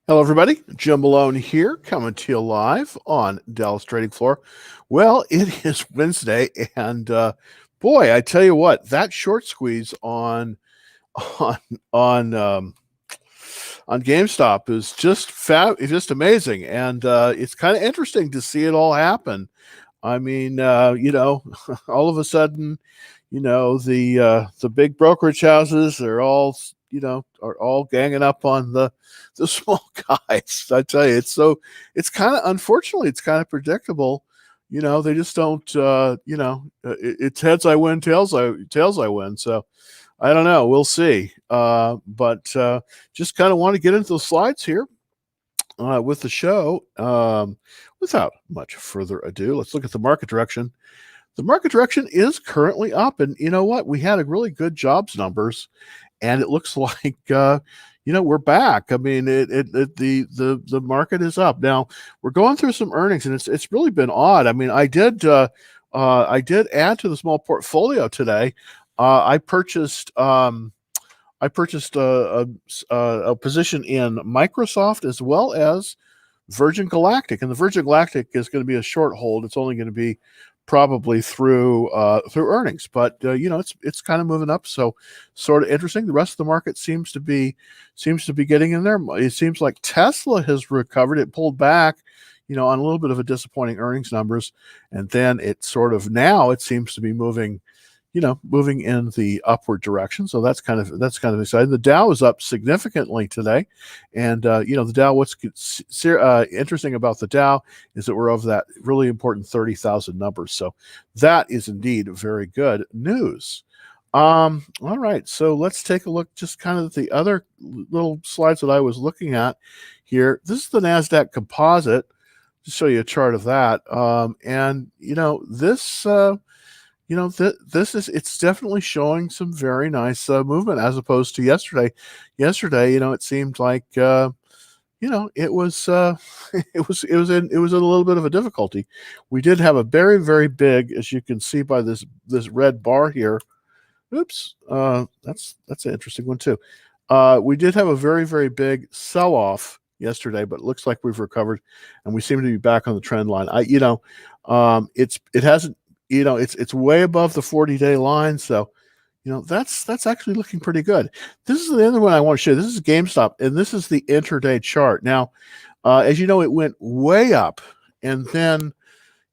Hello, everybody. Jim Malone here, coming to you live on Dallas Trading Floor. Well, it is Wednesday, and boy, I tell you what, that short squeeze on on um, on GameStop is it's just amazing, and it's kind of interesting to see it all happen. I mean, all of a sudden, the big brokerage houses are all ganging up on the small guys. I tell you, it's kind of, unfortunately, it's kind of predictable. They just don't. It's heads I win, tails I win. So I don't know. We'll see. But just kind of want to get into the slides here with the show. Without much further ado, let's look at the market direction. The market direction is currently up, and you know what? We had a really good jobs numbers, and it looks like we're back. I mean, the market is up now. We're going through some earnings, and it's really been odd. I mean, I did add to the small portfolio today. I purchased a position in Microsoft as well as Virgin Galactic, and the Virgin Galactic is going to be a short hold. It's only going to be probably through earnings, but it's kind of moving up, so sort of interesting. The rest of the market seems to be getting in there. It seems like Tesla has recovered. It pulled back, on a little bit of a disappointing earnings numbers, and then it seems to be moving in the upward direction. So that's kind of exciting. The Dow is up significantly today, and the Dow. What's interesting about the Dow is that we're over that really important 30,000 numbers. So that is indeed very good news. All right, so let's take a look. Just kind of the other little slides that I was looking at here. This is the Nasdaq Composite. To show you a chart of that, and this. It's definitely showing some very nice movement as opposed to yesterday. Yesterday, it seemed like it was it was in a little bit of a difficulty. We did have a very, very big, as you can see by this red bar here. Oops, that's an interesting one too. We did have a very, very big sell-off yesterday, but it looks like we've recovered and we seem to be back on the trend line. It hasn't. It's way above the 40-day line, so that's actually looking pretty good. This is the other one I want to show you. This is GameStop, and this is the intraday chart. Now, as you know, it went way up, and then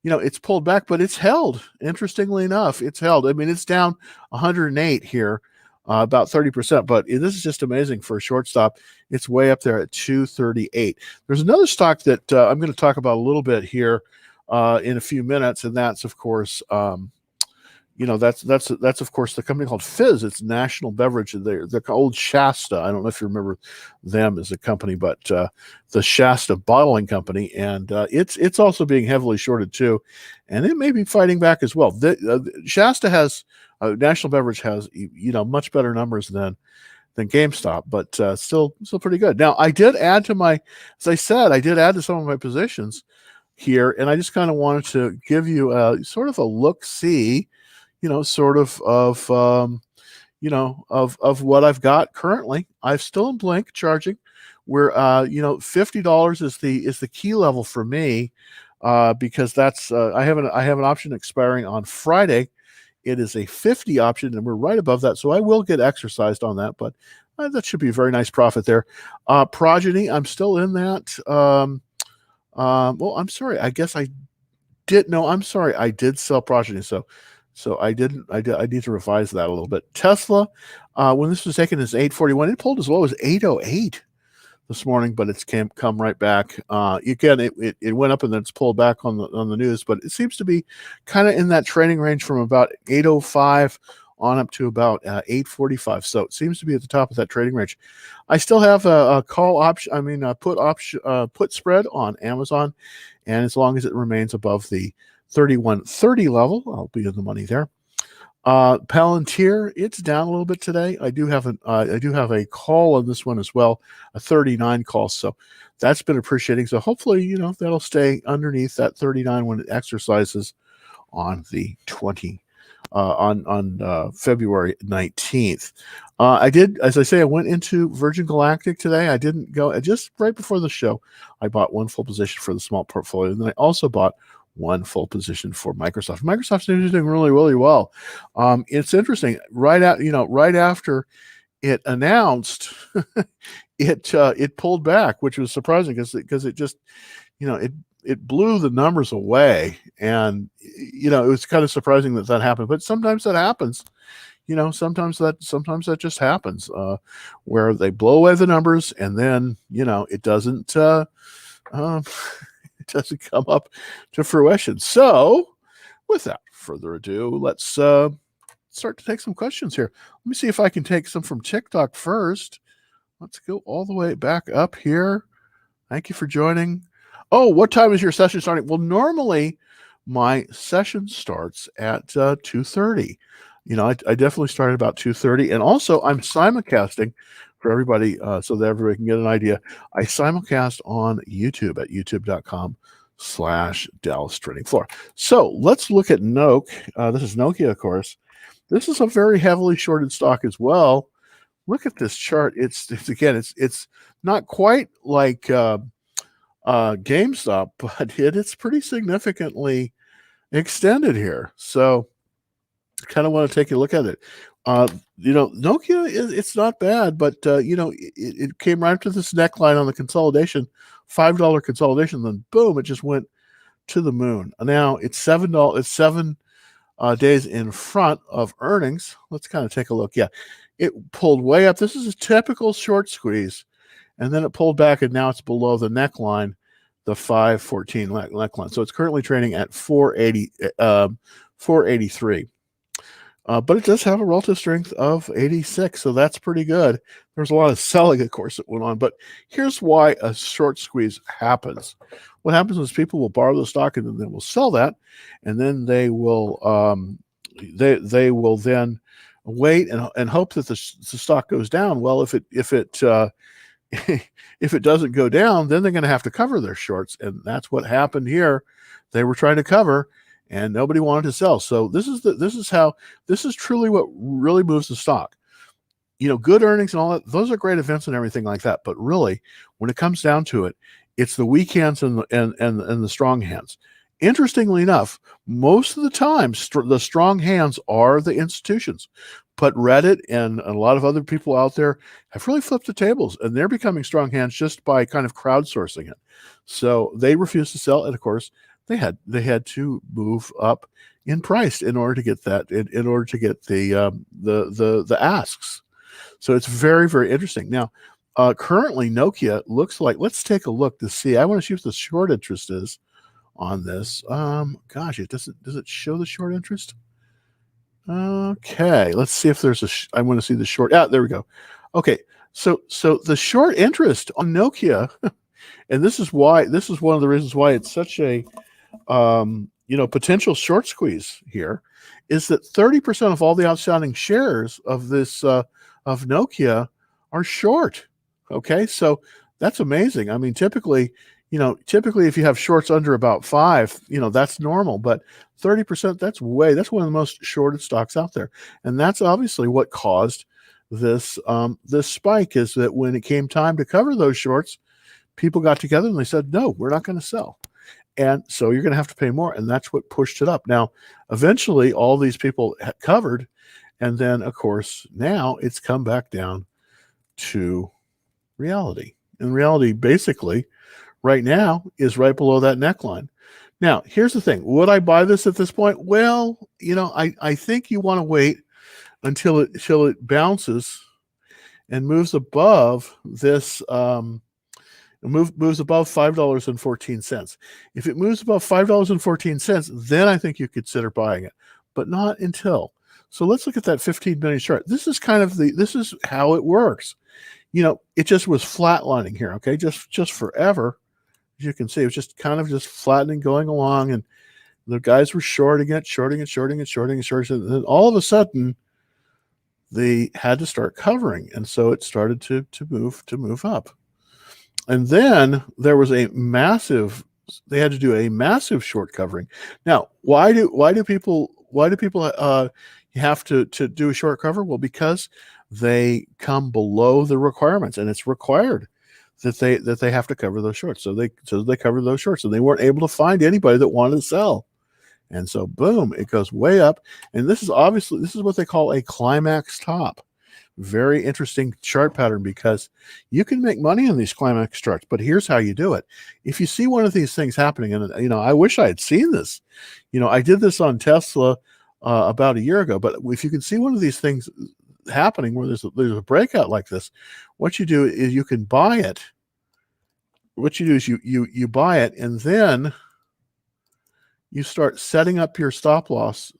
it's pulled back, but it's held. Interestingly enough, it's held. I mean, it's down 108 here, about 30%, but this is just amazing for a shortstop. It's way up there at 238. There's another stock that I'm going to talk about a little bit here in a few minutes, and that's of course that's of course the company called Fizz. It's National Beverage. They're old Shasta. I don't know if you remember them as a company, but the Shasta bottling company, and it's also being heavily shorted too, and it may be fighting back as well. Shasta has National Beverage has much better numbers than GameStop, but still pretty good. Now, I did add to some of my positions here, and I just kind of wanted to give you a sort of a look-see, of what I've got currently. I'm still in Blink charging. We're $50 is the key level for me, because that's I have an option expiring on Friday. It is a 50 option, and we're right above that, so I will get exercised on that, but that should be a very nice profit there. Progeny, I'm still in that. Well, I'm sorry. I guess I did. No, I'm sorry. I did sell Progeny. So I didn't. I need to revise that a little bit. Tesla, when this was taken as 841, it pulled as low as 808 this morning, but it's come right back. Again, it went up and then it's pulled back on the news, but it seems to be kind of in that trading range from about 805 on up to about 845. So it seems to be at the top of that trading range. I still have a call option. I mean, a put spread on Amazon, and as long as it remains above the 31.30 level, I'll be in the money there. Palantir, it's down a little bit today. I do have a call on this one as well, a 39 call. So that's been appreciating. So hopefully, that'll stay underneath that 39 when it exercises on the 20 on February 19th. I did, as I say, I went into Virgin Galactic today. I didn't go, just right before the show, I bought one full position for the small portfolio. And then I also bought one full position for Microsoft. Microsoft's doing really, really well. It's interesting. Right after it announced, it pulled back, which was surprising because it just, it blew the numbers away, and it was kind of surprising that happened. But sometimes that happens. Sometimes that just happens, where they blow away the numbers, and then it doesn't it doesn't come up to fruition. So, without further ado, let's start to take some questions here. Let me see if I can take some from TikTok first. Let's go all the way back up here. Thank you for joining. Oh, what time is your session starting? Well, normally my session starts at 2:30. I definitely started about 2:30, and also I'm simulcasting for everybody, so that everybody can get an idea. I simulcast on YouTube at youtube.com/Dallas Trading Floor. So let's look at Nokia. This is Nokia, of course. This is a very heavily shorted stock as well. Look at this chart. It's not quite like GameStop, but it's pretty significantly extended here. So I kind of want to take a look at it. Nokia it's not bad, but it came right to this neckline on the consolidation, $5 consolidation, then boom, it just went to the moon. Now it's $7. It's 7 days in front of earnings. Let's kind of take a look. Yeah, it pulled way up. This is a typical short squeeze, and then it pulled back, and now it's below the neckline, the 514 neckline. So it's currently trading at 483. But it does have a relative strength of 86, so that's pretty good. There's a lot of selling, of course, that went on. But here's why a short squeeze happens. What happens is people will borrow the stock, and then they will sell that, and then they will they will then wait and hope that the stock goes down. Well, if it if it doesn't go down, then they're going to have to cover their shorts, and that's what happened here. They were trying to cover, and nobody wanted to sell. So this is truly what really moves the stock. Good earnings and all that, those are great events and everything like that. But really, when it comes down to it, it's the weak hands and the strong hands. Interestingly enough, most of the time, the strong hands are the institutions. But Reddit and a lot of other people out there have really flipped the tables, and they're becoming strong hands just by kind of crowdsourcing it. So they refuse to sell, and of course, they had to move up in price in order to get that, in order to get the asks. So it's very, very interesting. Now, currently Nokia looks like, let's take a look to see. I want to see what the short interest is on this. Gosh, does it show the short interest? Okay, let's see if there's I want to see the short. Yeah, there we go. Okay, so the short interest on Nokia, and this is one of the reasons why it's such a potential short squeeze here, is that 30% of all the outstanding shares of this of Nokia are short. Okay, so that's amazing. I mean, typically if you have shorts under about 5, that's normal, but 30%, that's one of the most shorted stocks out there. And that's obviously what caused this spike, is that when it came time to cover those shorts, people got together and they said, no, we're not going to sell. And so you're going to have to pay more. And that's what pushed it up. Now, eventually all these people covered. And then of course, now it's come back down to reality. And reality basically right now is right below that neckline. Now, here's the thing. Would I buy this at this point? Well, I think you want to wait until it bounces and moves above this, moves above $5.14. If it moves above $5.14, then I think you consider buying it, but not until. So let's look at that 15-minute chart. This is this is how it works. It just was flatlining here, okay, just forever. As you can see, it was just kind of just flattening, going along, and the guys were shorting it, and then all of a sudden they had to start covering, and so it started to move up. And then there was they had to do a massive short covering. Now, why do people why do people have to do a short cover? Well, because they come below the requirements, and it's required that they have to cover those shorts. So they cover those shorts, and they weren't able to find anybody that wanted to sell. And so boom, it goes way up. And this is what they call a climax top. Very interesting chart pattern, because you can make money on these climax charts, but here's how you do it. If you see one of these things happening, and I wish I had seen this. I did this on Tesla about a year ago, but if you can see one of these things happening where there's a breakout like this, what you do is you can buy it. What you do is you buy it, and then you start setting up your stop loss,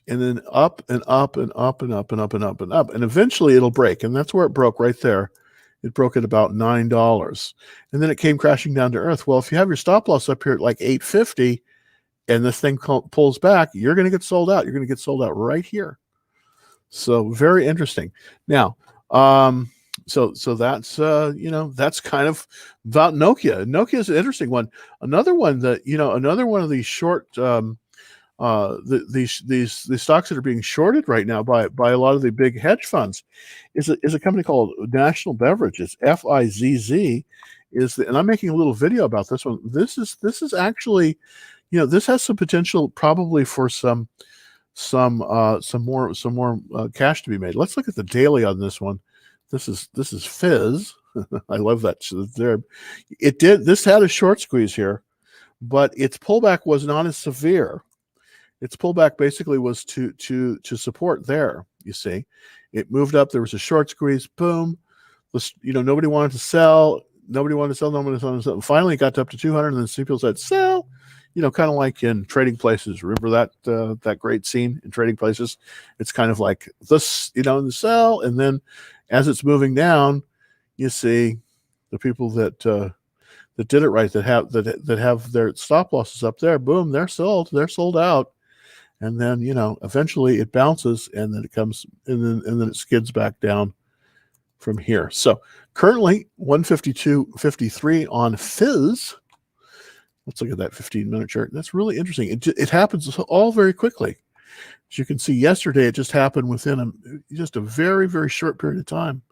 and then up and up and up and up and up and up and up, and eventually it'll break. And that's where it broke right there. It broke at about $9, and then it came crashing down to earth. Well, if you have your stop loss up here at like 850, and this thing pulls back, you're going to get sold out. You're going to get sold out right here. So very interesting. Now, so that's that's kind of about Nokia. Nokia is an interesting one. Another one that another one of these short these stocks that are being shorted right now by a lot of the big hedge funds is a company called National Beverage. It's FIZZ. And I'm making a little video about this one. This is actually, this has some potential probably for some more cash to be made. Let's look at the daily on this one. This is Fizz. I love that. This had a short squeeze here, but its pullback was not as severe. Its pullback basically was to support there. You see, it moved up. There was a short squeeze. Boom. Nobody wanted to sell. Nobody wanted to sell. Finally, it got up to 200, and then people said sell. Kind of like in Trading Places. Remember that great scene in Trading Places? It's kind of like this, the sell, and then as it's moving down, you see the people that did it right, that have their stop losses up there. Boom, they're sold out, and then eventually it bounces, and then it comes, and then it skids back down from here. So currently 152.53 on Fizz. Let's look at that 15-minute chart. That's really interesting. It happens all very quickly. As you can see, yesterday it just happened within just a very, very short period of time.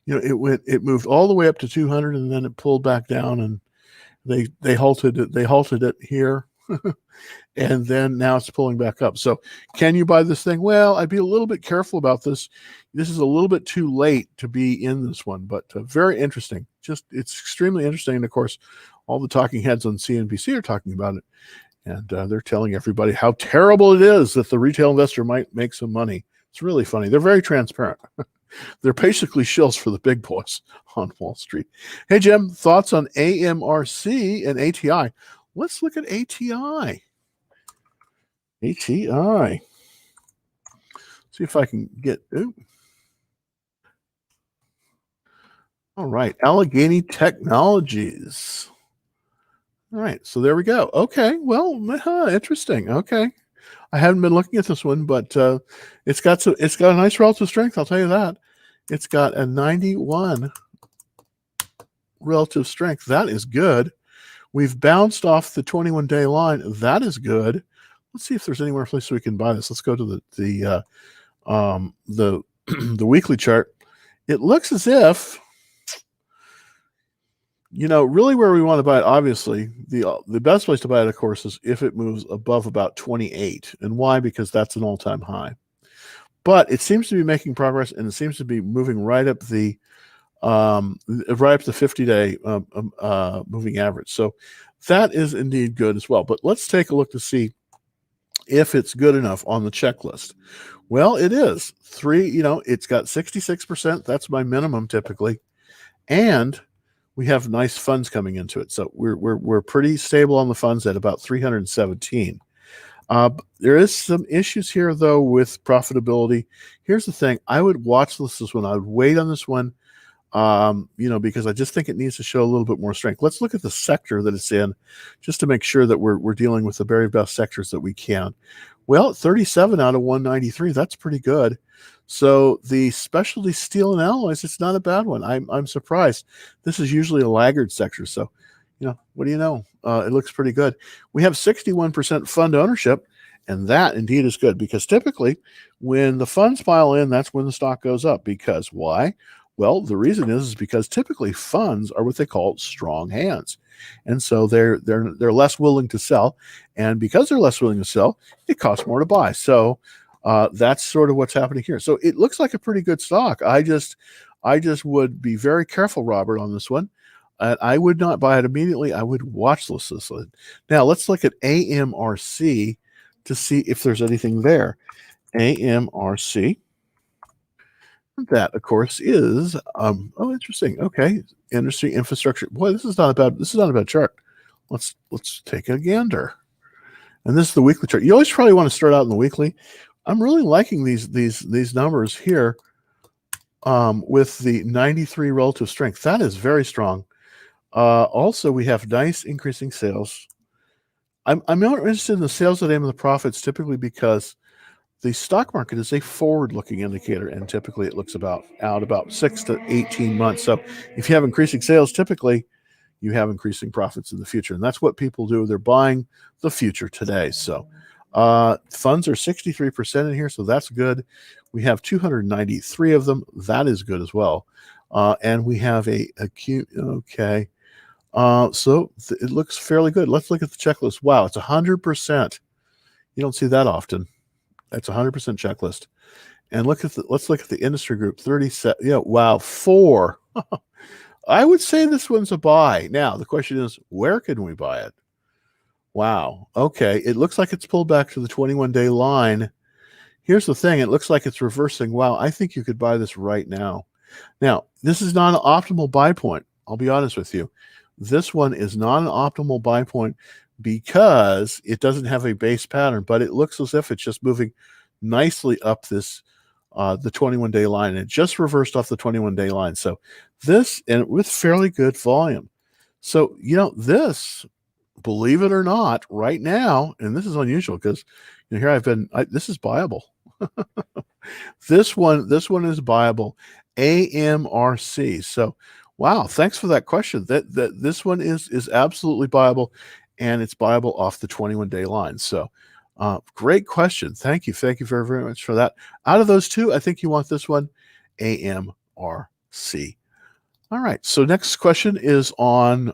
It moved all the way up to 200, and then it pulled back down, and they halted it here, and then now it's pulling back up. So can you buy this thing? Well, I'd be a little bit careful about this. This is a little bit too late to be in this one, but very interesting. It's extremely interesting. And of course, all the talking heads on CNBC are talking about it, and they're telling everybody how terrible it is that the retail investor might make some money. It's really funny. They're very transparent. They're basically shills for the big boys on Wall Street. Hey, Jim, thoughts on AMRC and ATI? Let's look at ATI. ATI. See if I can get... Ooh. All right, Allegheny Technologies. All right, so there we go. Okay, well, interesting. Okay, I haven't been looking at this one, but it's got a nice relative strength. I'll tell you that. It's got a 91 relative strength. That is good. We've bounced off the 21-day line. That is good. Let's see if there's anywhere place we can buy this. Let's go to the the weekly chart. It looks as if, really where we want to buy it, obviously, the best place to buy it, of course, is if it moves above about 28. And why? Because that's an all-time high. But it seems to be making progress, and it seems to be moving right up the 50-day moving average. So that is indeed good as well. But let's take a look to see if it's good enough on the checklist. Well, it is. It's got 66%. That's my minimum typically. And we have nice funds coming into it. So we're pretty stable on the funds at about 317. There is some issues here, though, with profitability. Here's the thing. I would watch this one. I would wait on this one, because I just think it needs to show a little bit more strength. Let's look at the sector that it's in just to make sure that we're dealing with the very best sectors that we can. Well, 37 out of 193, that's pretty good. So the specialty steel and alloys, it's not a bad one. I'm surprised. This is usually a laggard sector. So, what do you know? It looks pretty good. We have 61% fund ownership, And that indeed is good, because typically when the funds pile in, that's when the stock goes up. Because why? Well, the reason is because typically funds are what they call strong hands. And so they're less willing to sell. And because they're less willing to sell, it costs more to buy. So that's sort of what's happening here. So it looks like a pretty good stock. I just would be very careful, Robert, on this one. I would not buy it immediately. I would watch this. Now let's look at AMRC to see if there's anything there. AMRC. That, of course, is oh, interesting. Okay, industry infrastructure. Boy, this is not a bad chart. Let's take a gander. And this is the weekly chart. You always probably want to start out in the weekly. I'm really liking these numbers here with the 93 relative strength. That is very strong. Also, we have nice increasing sales. I'm more interested in the sales at aim and the profits, typically because the stock market is a forward-looking indicator, and typically it looks about 6 to 18 months. So if you have increasing sales, typically you have increasing profits in the future, and that's what people do. They're buying the future today. So funds are 63% in here, so that's good. We have 293 of them. That is good as well. And we have a acute. Okay. So it looks fairly good. Let's look at the checklist. Wow, it's 100%. You don't see that often. That's 100% checklist. And let's look at the industry group. 37. Yeah, wow, 4. I would say this one's a buy. Now the question is, where can we buy it? Wow. Okay, it looks like it's pulled back to the 21-day line. Here's the thing. It looks like it's reversing. Wow, I think you could buy this right now. Now, this is not an optimal buy point. I'll be honest with you. This one is not an optimal buy point because it doesn't have a base pattern, but it looks as if it's just moving nicely up this the 21-day line, and it just reversed off the 21-day line. So this, and with fairly good volume. So, this, believe it or not, right now, and this is unusual because here this is buyable. This one is buyable. AMRC. So, wow, thanks for that question. That this one is absolutely buyable, and it's buyable off the 21-day line. So, great question. Thank you very, very much for that. Out of those two, I think you want this one, AMRC. All right. So next question is on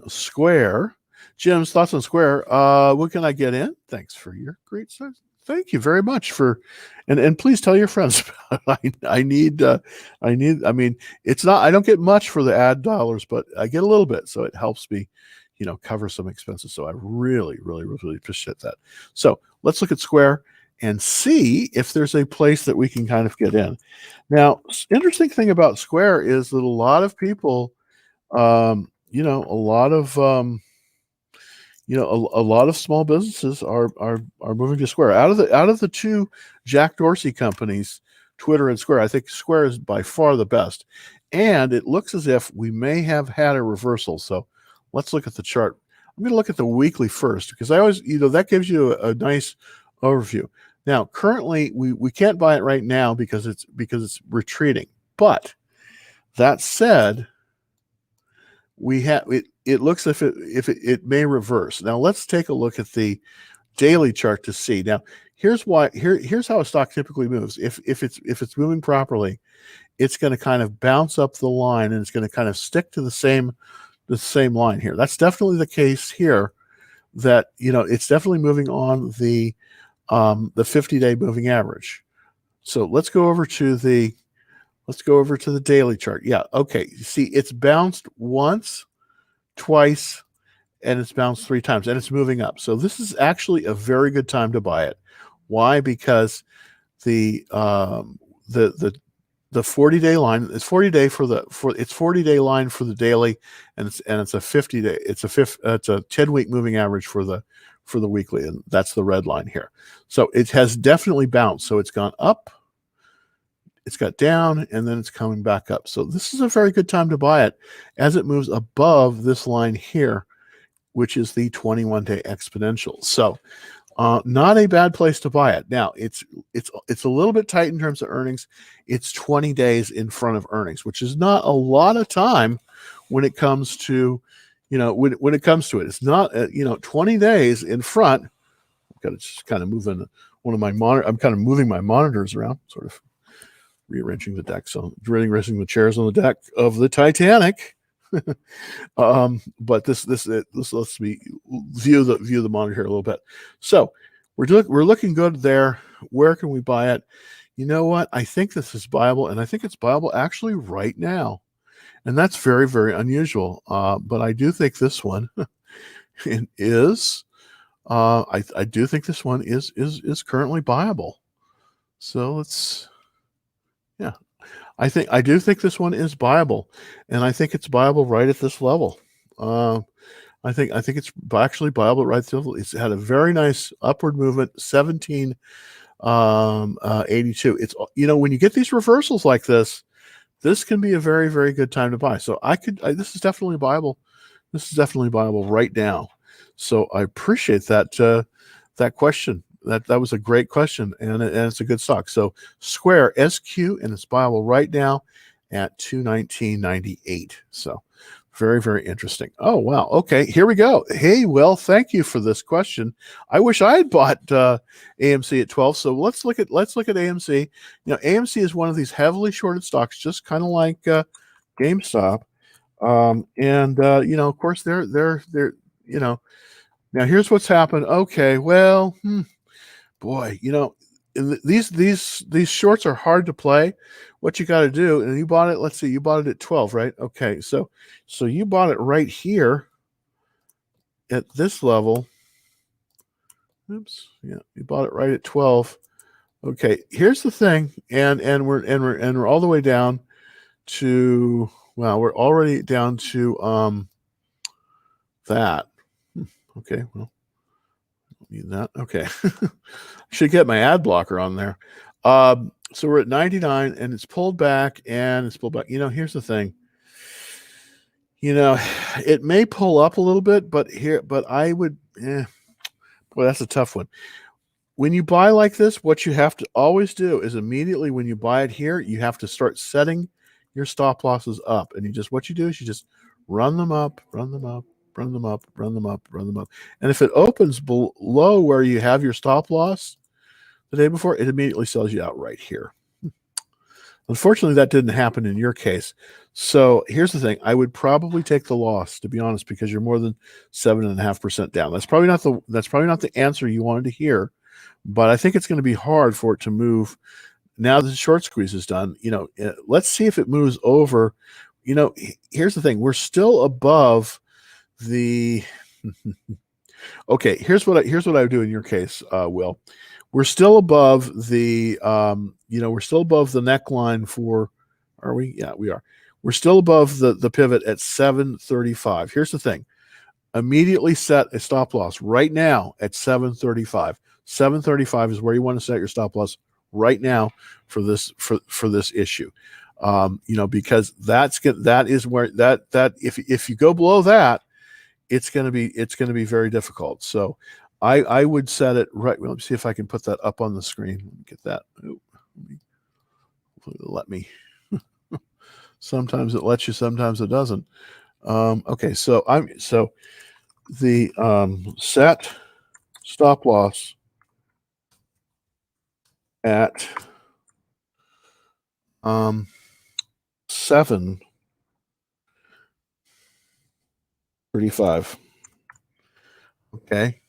Square. Jim's thoughts on Square. What can I get in? Thanks for your great service. Thank you very much for, and please tell your friends about it. I mean, it's not, I don't get much for the ad dollars, but I get a little bit. So it helps me, cover some expenses. So I really, really, really appreciate that. So let's look at Square and see if there's a place that we can kind of get in. Now, interesting thing about Square is that a lot of people, a lot of small businesses are moving to Square. Out of the two Jack Dorsey companies, Twitter and Square, I think Square is by far the best. And it looks as if we may have had a reversal. So let's look at the chart. I'm going to look at the weekly first because I always, that gives you a nice overview. Now, currently, we can't buy it right now because it's retreating. But that said, we have it looks if it may reverse. Now let's take a look at the daily chart to see. Now here's how a stock typically moves. If it's moving properly, it's going to kind of bounce up the line and it's going to kind of stick to the same line here. That's definitely the case here. That it's definitely moving on the 50-day moving average. So let's go over to the daily chart. Yeah, okay. You see, it's bounced once, twice, and it's bounced 3 times, and it's moving up. So this is actually a very good time to buy it. Why? Because the 40-day line, it's 40-day line for the daily, and it's a 50-day. It's a 10-week moving average for the weekly, and that's the red line here. So it has definitely bounced. So it's gone up, it's got down, and then it's coming back up. So this is a very good time to buy it as it moves above this line here, which is the 21-day exponential. So not a bad place to buy it. Now, it's a little bit tight in terms of earnings. It's 20 days in front of earnings, which is not a lot of time when it comes to, when it comes to it, it's not 20 days in front. I've got to just kind of move in one of my monitor. I'm kind of moving my monitors around, sort of rearranging the deck. So rearranging the chairs on the deck of the Titanic. But this lets me view the monitor here a little bit. So we're looking good there. Where can we buy it? You know what? I think this is buyable, and I think it's buyable actually right now. And that's very, very unusual. But I do think this one is. I do think this one is currently buyable. So let's. Yeah, I do think this one is buyable, and I think it's buyable right at this level. I think it's actually buyable right at this level. It's had a very nice upward movement, 1782. It's when you get these reversals like this can be a very, very good time to buy. So this is definitely buyable. This is definitely buyable right now. So I appreciate that question. That was a great question, and it's a good stock. So Square SQ, and it's buyable right now at $219.98. So very, very interesting. Oh wow. Okay, here we go. Hey, well, thank you for this question. I wish I had bought AMC at 12. So let's look at AMC. AMC is one of these heavily shorted stocks, just kind of like GameStop. Of course, they're now here's what's happened. Okay, well, boy, these shorts are hard to play. What you got to do, and you bought it. Let's see, you bought it at 12, right? Okay, so you bought it right here at this level. Oops, yeah, you bought it right at 12. Okay, here's the thing, and we're all the way down to we're already down to that. Okay, well, need that. Okay, should get my ad blocker on there. So we're at 99, and it's pulled back, here's the thing. It may pull up a little bit, but I would. Boy, that's a tough one. When you buy like this, what you have to always do is immediately when you buy it here, you have to start setting your stop losses up, and what you do is you just run them up, run them up, run them up, run them up, run them up. And if it opens below where you have your stop loss the day before, it immediately sells you out right here. Unfortunately, that didn't happen in your case. So here's the thing. I would probably take the loss, to be honest, because you're more than 7.5% down. That's probably not the answer you wanted to hear, but I think it's going to be hard for it to move. Now the short squeeze is done. Let's see if it moves over. Here's the thing. We're still above the okay, here's what I would do in your case, Will. We're still above the we're still above the neckline for, are we? Yeah, we are. We're still above the pivot at 735. Here's the thing. Immediately set a stop loss right now at 735. 735 is where you want to set your stop loss right now for this issue. Because that is where if you go below that, it's going to be very difficult. So I would set it right. Well, let me see if I can put that up on the screen. Let me get that. Let me. Sometimes it lets you, sometimes it doesn't. Okay, so the set stop loss at 735. Okay.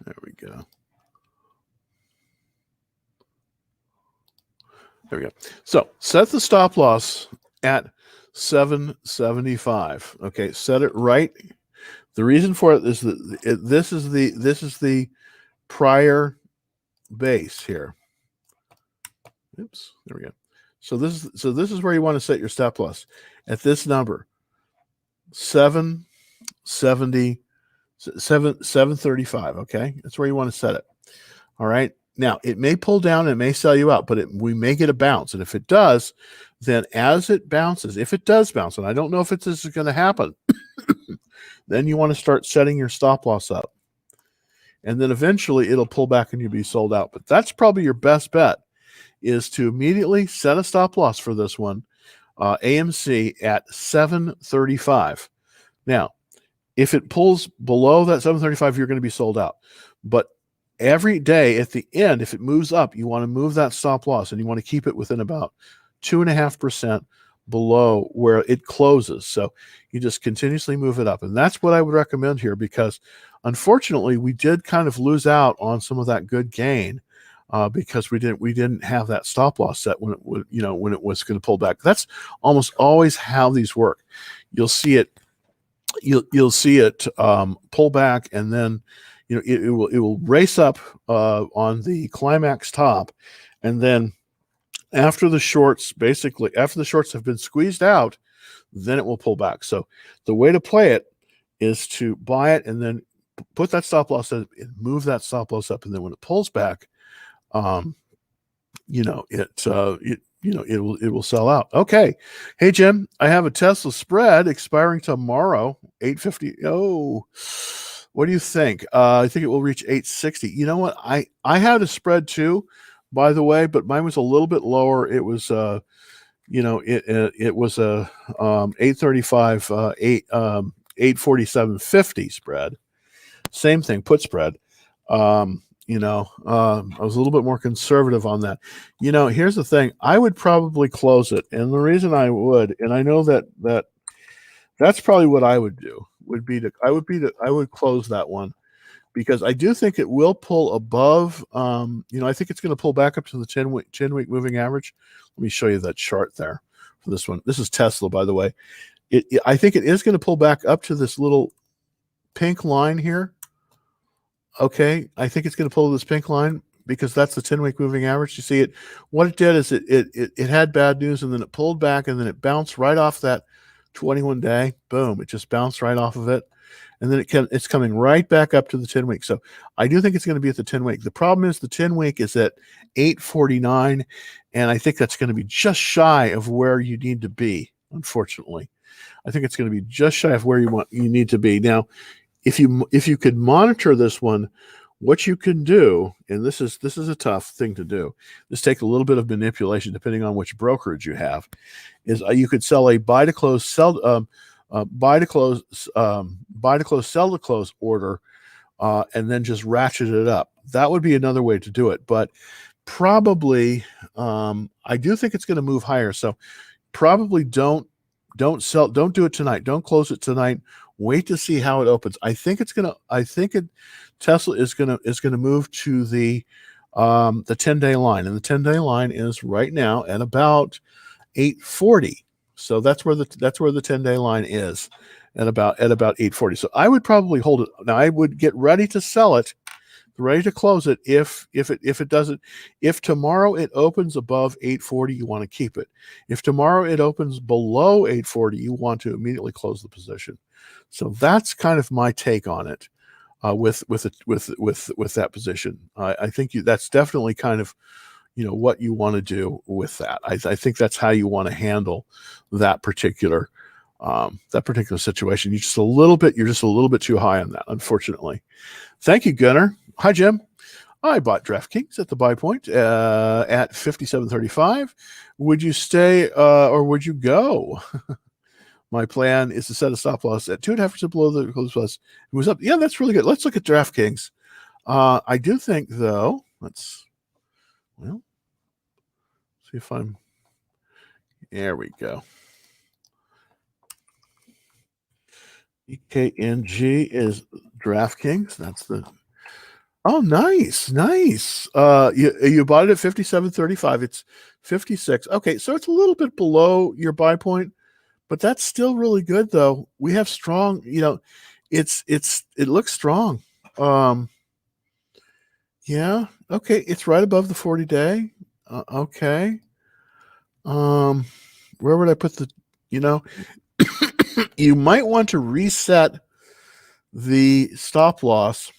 There we go. There we go. So set the stop loss at 775. Okay, set it right. The reason for it is that this is the prior base here. Oops, there we go. So this is where you want to set your stop loss at this number, 735. Okay, that's where you want to set it. All right. Now it may pull down, it may sell you out, but we may get a bounce, and if it does, then as it bounces, if it does bounce, and I don't know if this is going to happen, then you want to start setting your stop loss up. and then eventually it'll pull back and you'll be sold out. But that's probably your best bet, is to immediately set a stop loss for this one, AMC at 735. Now, if it pulls below that 735, you're going to be sold out. But every day at the end, if it moves up, you want to move that stop loss and you want to keep it within about 2.5% below where it closes. So you just continuously move it up. And that's what I would recommend here, because unfortunately we did kind of lose out on some of that good gain because we didn't have that stop loss set when it was, when it was going to pull back. That's almost always how these work. You'll see it pull back, and then it will race up on the climax top, and then after the shorts have been squeezed out, then it will pull back. So the way to play it is to buy it and then put that stop loss in and move that stop loss up, and then when it pulls back, it will sell out. Okay. Hey, Jim, I have a Tesla spread expiring tomorrow, 850. Oh, what do you think? I think it will reach 860. You know what? I had a spread too, by the way, but mine was a little bit lower. It was, it was a 835, 847.50 spread. Same thing, put spread. I was a little bit more conservative on that. Here's the thing. I would probably close it. And the reason I would, and I know that's probably what I would do, I would close that one, because I do think it will pull above, I think it's going to pull back up to the 10-week moving average. Let me show you that chart there for this one. This is Tesla, by the way. I think it is going to pull back up to this little pink line here. Okay, I think it's going to pull this pink line because that's the 10-week moving average. You see it. What it did is it had bad news, and then it pulled back, and then it bounced right off that 21-day. Boom! It just bounced right off of it, and then it's coming right back up to the 10-week. So I do think it's going to be at the 10-week. The problem is the 10-week is at 849, and I think that's going to be just shy of where you need to be. Unfortunately, I think it's going to be just shy of where you need to be now. If you could monitor this one, what you can do, and this is a tough thing to do, this takes a little bit of manipulation depending on which brokerage you have, is you could sell a buy to close, sell to close order, and then just ratchet it up. That would be another way to do it, but probably I do think it's going to move higher. So probably don't do it tonight. Don't close it tonight. Wait to see how it opens. Tesla is gonna move to the 10-day line, and the 10-day line is right now at about 840. So that's where the 10-day line is, at about 840. So I would probably hold it. Now I would get ready to sell it, ready to close it if it doesn't. If tomorrow it opens above 840, you want to keep it. If tomorrow it opens below 840, you want to immediately close the position. So that's kind of my take on it with that position. I think that's definitely kind of what you want to do with that. I think that's how you want to handle that particular situation. You're just a little bit too high on that, unfortunately. Thank you, Gunnar. Hi, Jim. I bought DraftKings at the buy point at 57.35. Would you stay or would you go? My plan is to set a stop loss at 2.5% below the close plus. It was up. Yeah, that's really good. Let's look at DraftKings. I do think, though, see if I'm, there we go. EKNG is DraftKings. That's the, oh, nice. You bought it at 57.35. It's 56. Okay, so it's a little bit below your buy point, but that's still really good, though. We have strong, it looks strong. Yeah, okay, it's right above the 40-day. Okay. Where would I put the, you might want to reset the stop loss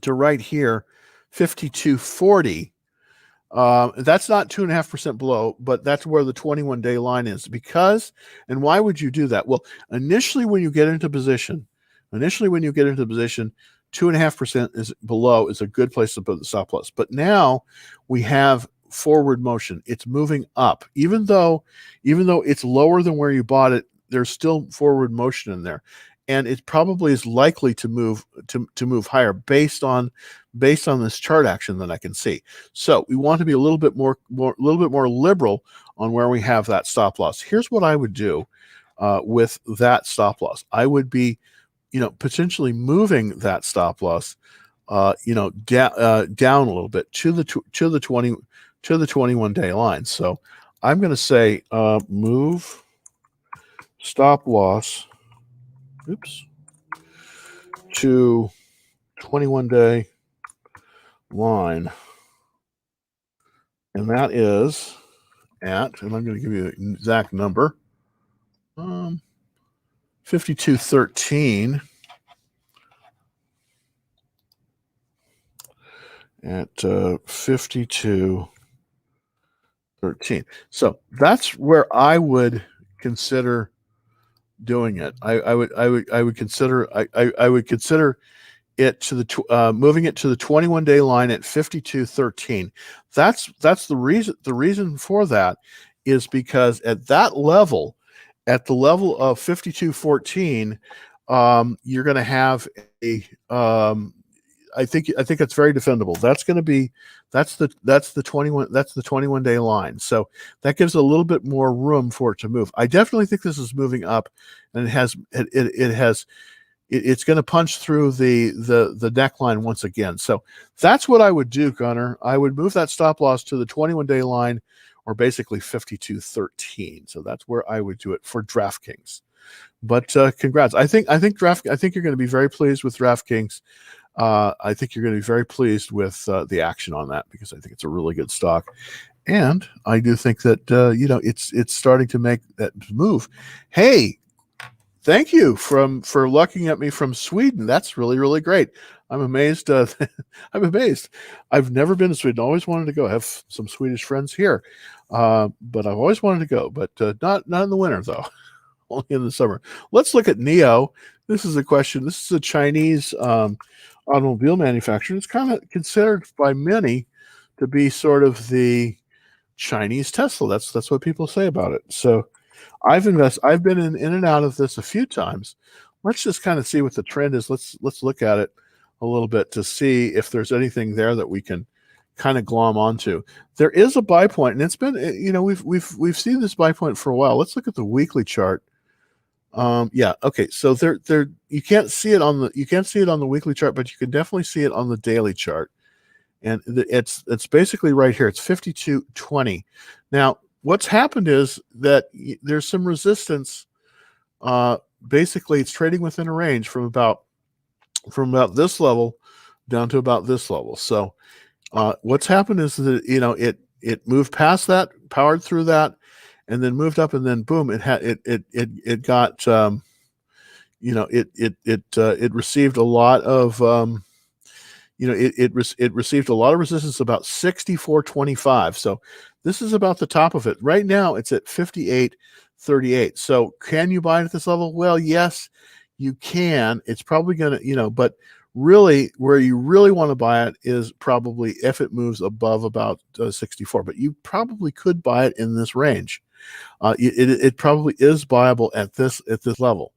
to right here, 52.40. That's not 2.5% below, but that's where the 21-day line is. Because, and why would you do that? Well, initially when you get into position, 2.5% is below is a good place to put the stop loss. But now we have forward motion. It's moving up, even though it's lower than where you bought it. There's still forward motion in there, and it probably is likely to move move higher based on this chart action that I can see. So we want to be a little bit more liberal on where we have that stop loss. Here's what I would do with that stop loss. I would be, potentially moving that stop loss, down a little bit to the 21-day line. So I'm going to say move stop loss, to 21-day line, and that is at, and I'm going to give you an exact number, 5213 at 5213. So that's where I would consider doing it. I would consider it to the moving it to the 21-day line at 5213. That's the reason. The reason for that is because at that level, at the level of 5214, you're going to have a I think that's very defendable. That's going to be that's the 21-day line. So that gives a little bit more room for it to move. I definitely think this is moving up, and it's going to punch through the neckline once again. So that's what I would do, Gunnar. I would move that stop loss to the 21-day line, or basically 5213. So that's where I would do it for DraftKings. But congrats. I think you're going to be very pleased with DraftKings. I think you're going to be very pleased with the action on that, because I think it's a really good stock. And I do think that it's starting to make that move. Hey, thank you for looking at me from Sweden. That's really, really great. I'm amazed. I'm amazed. I've never been to Sweden. Always wanted to go. I have some Swedish friends here, but I've always wanted to go. But not in the winter, though. Only in the summer. Let's look at NIO. This is a question. This is a Chinese automobile manufacturer. It's kind of considered by many to be sort of the Chinese Tesla. That's what people say about it. So I've been in and out of this a few times. Let's just kind of see what the trend is. Let's look at it a little bit to see if there's anything there that we can kind of glom onto. There is a buy point, and it's been, we've seen this buy point for a while. Let's look at the weekly chart. Yeah, okay. So there you can't see it on the weekly chart, but you can definitely see it on the daily chart. And it's basically right here. It's 5220. Now, what's happened is that there's some resistance. Basically, it's trading within a range from about this level down to about this level. So what's happened is that it moved past that, powered through that, and then moved up, and then boom, it got it received a lot of it received a lot of resistance, about 64.25. So this is about the top of it. Right now it's at 58.38. So can you buy it at this level? Well, yes, you can. It's probably going to, but really where you really want to buy it is probably if it moves above about 64. But you probably could buy it in this range. It probably is buyable at this level.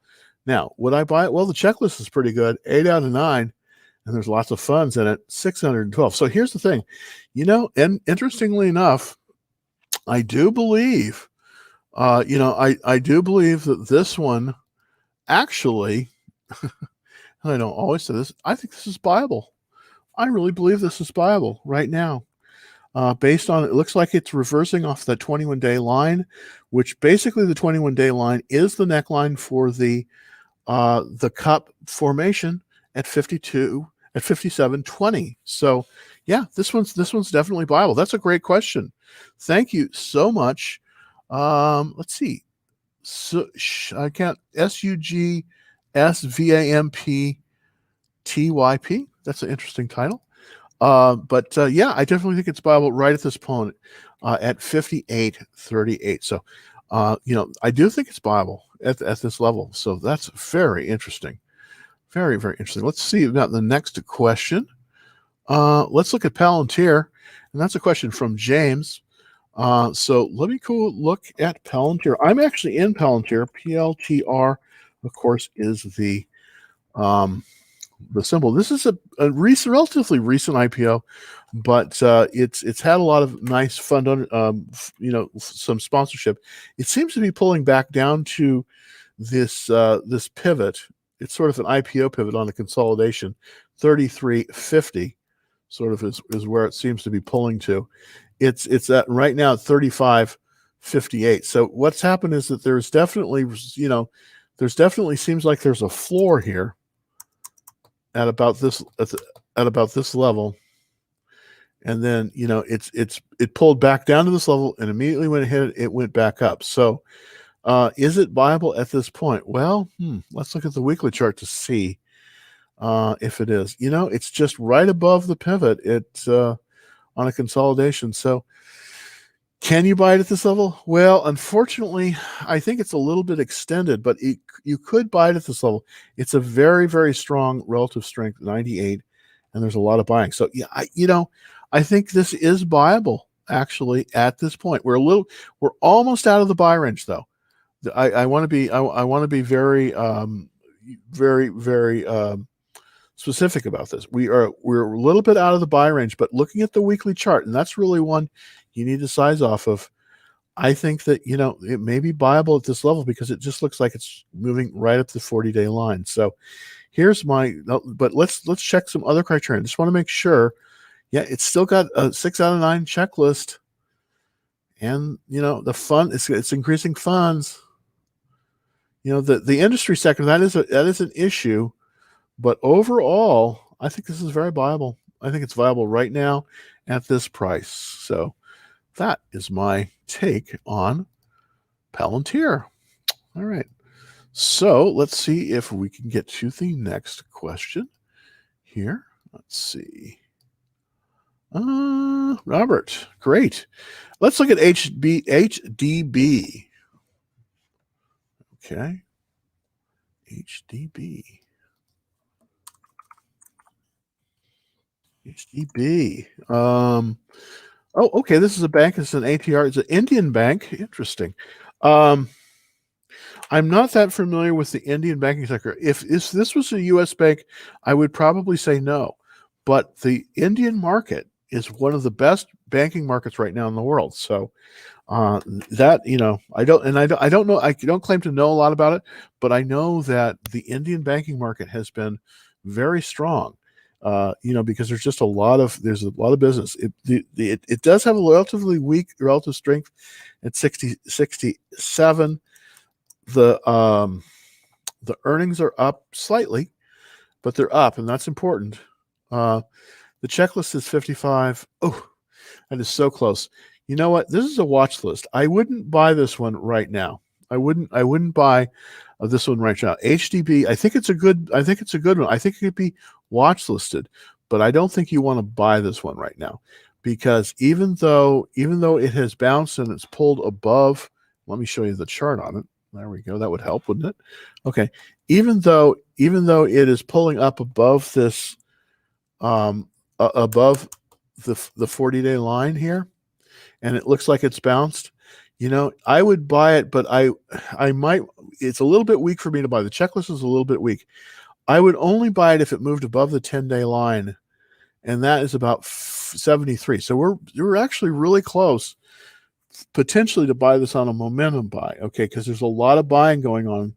Now, would I buy it? Well, the checklist is pretty good. 8 out of 9. And there's lots of funds in it, 612. So here's the thing, and interestingly enough, I do believe, I do believe that this one actually, and I don't always say this, I think this is buyable. I really believe this is buyable right now. Based on, it looks like it's reversing off the 21-day line, which basically the 21-day line is the neckline for the cup formation at 57.20. So yeah, this one's definitely viable. That's a great question. Thank you so much. Let's see. So I can't SUGSVAMPTYP. That's an interesting title. But yeah, I definitely think it's viable right at this point at 58.38. So I do think it's viable at this level. So that's very interesting. Very, very interesting. Let's see about the next question. Let's look at Palantir, and that's a question from James. So let me go look at Palantir. I'm actually in Palantir. PLTR, of course, is the symbol. This is a relatively recent IPO, but it's had a lot of nice fund, some sponsorship. It seems to be pulling back down to this pivot. It's sort of an IPO pivot on the consolidation. 33.50 sort of is where it seems to be pulling to. It's at right now at 35.58. So what's happened is that there's definitely seems like there's a floor here at about this level, and then it pulled back down to this level, and immediately when it hit it, it went back up. So is it viable at this point? Well, let's look at the weekly chart to see if it is. It's just right above the pivot. It's on a consolidation. So can you buy it at this level? Well, unfortunately, I think it's a little bit extended, but you could buy it at this level. It's a very, very strong relative strength, 98, and there's a lot of buying. So yeah, I think this is buyable actually at this point. We're almost out of the buy range though. I want to be very, very, very specific about this. We're a little bit out of the buy range, but looking at the weekly chart, and that's really one you need to size off of. I think that it may be buyable at this level because it just looks like it's moving right up the 40-day line. So here's but let's check some other criteria. I just want to make sure. Yeah, it's still got a 6 out of 9 checklist, and the fund it's increasing funds. The industry sector, that is an issue. But overall, I think this is very viable. I think it's viable right now at this price. So that is my take on Palantir. All right. So let's see if we can get to the next question here. Let's see. Robert, great. Let's look at HDB. Okay. HDB. HDB. Oh, okay. This is a bank. It's an ATR. It's an Indian bank. Interesting. I'm not that familiar with the Indian banking sector. If this was a U.S. bank, I would probably say no. But the Indian market is one of the best banking markets right now in the world. So that I don't know. I don't claim to know a lot about it, but I know that the Indian banking market has been very strong. Because there's a lot of business. It does have a relatively weak relative strength at 67. The earnings are up slightly, but they're up, and that's important. The checklist is 55. Oh, that is so close. You know what? This is a watch list. I wouldn't buy this one right now. I wouldn't buy this one right now. HDB, I think it's a good one. I think it could be watch listed, but I don't think you want to buy this one right now, because even though it has bounced and it's pulled above, let me show you the chart on it. There we go. That would help, wouldn't it? Okay. Even though it is pulling up above this, above the 40-day line here, and it looks like it's bounced, I would buy it, but I might, it's a little bit weak for me to buy. The checklist is a little bit weak. I would only buy it if it moved above the 10-day line, and that is about 73. So we're actually really close, potentially, to buy this on a momentum buy, okay, because there's a lot of buying going on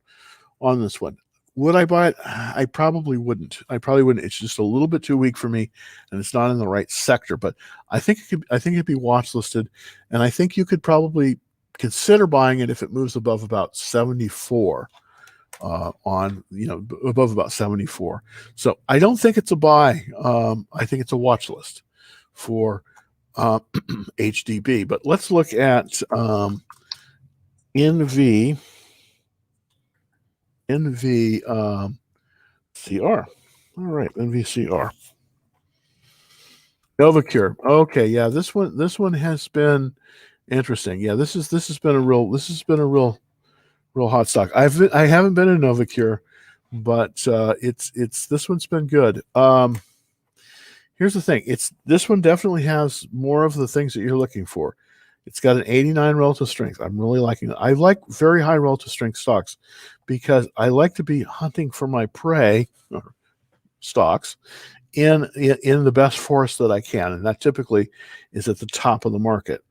this one. Would I buy it? I probably wouldn't. It's just a little bit too weak for me, and it's not in the right sector. But I think it'd be watch listed, and I think you could probably consider buying it if it moves above about 74. Above about 74. So I don't think it's a buy. I think it's a watch list for HDB. But let's look at NV CR. All right, NVCR. Novacure. Okay, yeah, this one has been interesting. Yeah, this has been a real hot stock. I haven't been in Novacure but it's this one's been good. Here's the thing. This one definitely has more of the things that you're looking for. It's got an 89 relative strength. I'm really liking it. I like very high relative strength stocks because I like to be hunting for my prey stocks in the best forest that I can, and that typically is at the top of the market.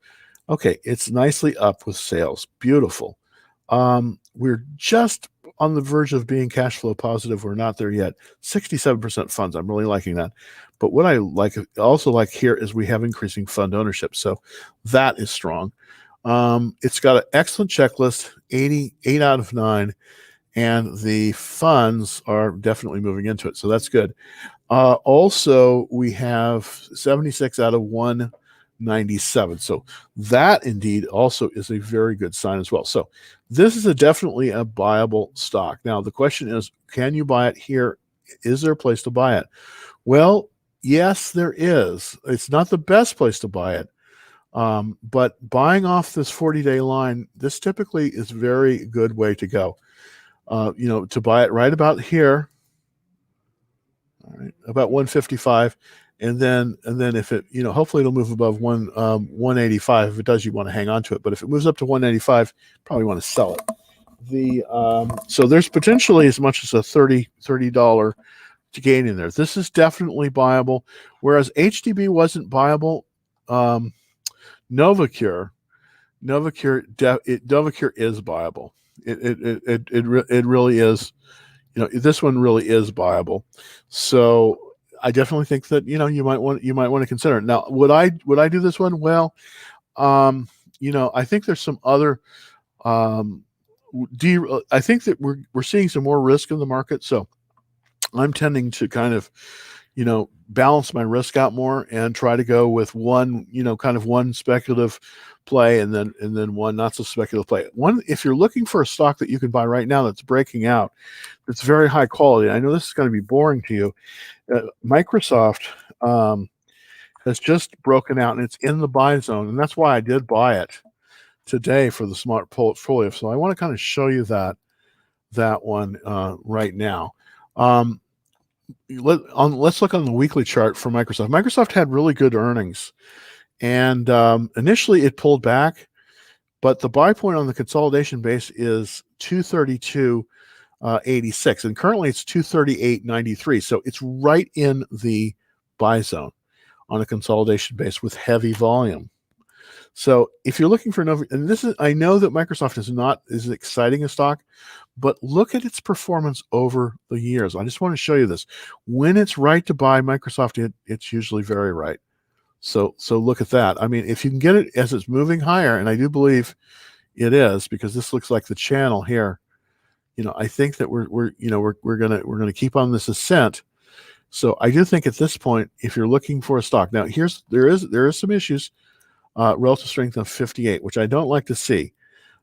Okay, it's nicely up with sales. Beautiful. We're just on the verge of being cash flow positive. We're not there yet. 67% funds. I'm really liking that. But what I also like here is we have increasing fund ownership. So that is strong. It's got an excellent checklist, 8 out of 9, and the funds are definitely moving into it. So that's good. Also, we have 76 out of 197. So that indeed also is a very good sign as well. So this is definitely a buyable stock. Now, the question is, can you buy it here? Is there a place to buy it? Well, yes, there is. It's not the best place to buy it. But buying off this 40-day line, this typically is a very good way to go. To buy it right about here, all right, about 155, and then if it, hopefully it'll move above 185. If it does, you want to hang on to it. But if it moves up to 185, probably want to sell it. So there's potentially as much as a $30 to gain in there. This is definitely buyable, whereas HDB wasn't buyable. Novacure is buyable. It really is. This one really is buyable. So I definitely think that you might want to consider it. Now, would I do this one? Well, I think there's some other. I think that we're seeing some more risk in the market, so I'm tending to kind of balance my risk out more and try to go with one one speculative play and then one not so speculative play. One, if you're looking for a stock that you can buy right now that's breaking out, it's very high quality. I know this is going to be boring to you. Microsoft has just broken out and it's in the buy zone, and that's why I did buy it today for the smart portfolio. So I want to kind of show you that one right now. Let's look on the weekly chart for Microsoft. Microsoft had really good earnings, and initially it pulled back, but the buy point on the consolidation base is 232.86, and currently it's 238.93. So it's right in the buy zone on a consolidation base with heavy volume. So if you're looking for I know that Microsoft is not as exciting a stock, but look at its performance over the years. I just want to show you this. When it's right to buy Microsoft, it's usually very right. So look at that. I mean, if you can get it as it's moving higher, and I do believe it is, because this looks like the channel here. I think that we're gonna keep on this ascent. So I do think at this point, if you're looking for a stock, now there is some issues. Relative strength of 58, which I don't like to see,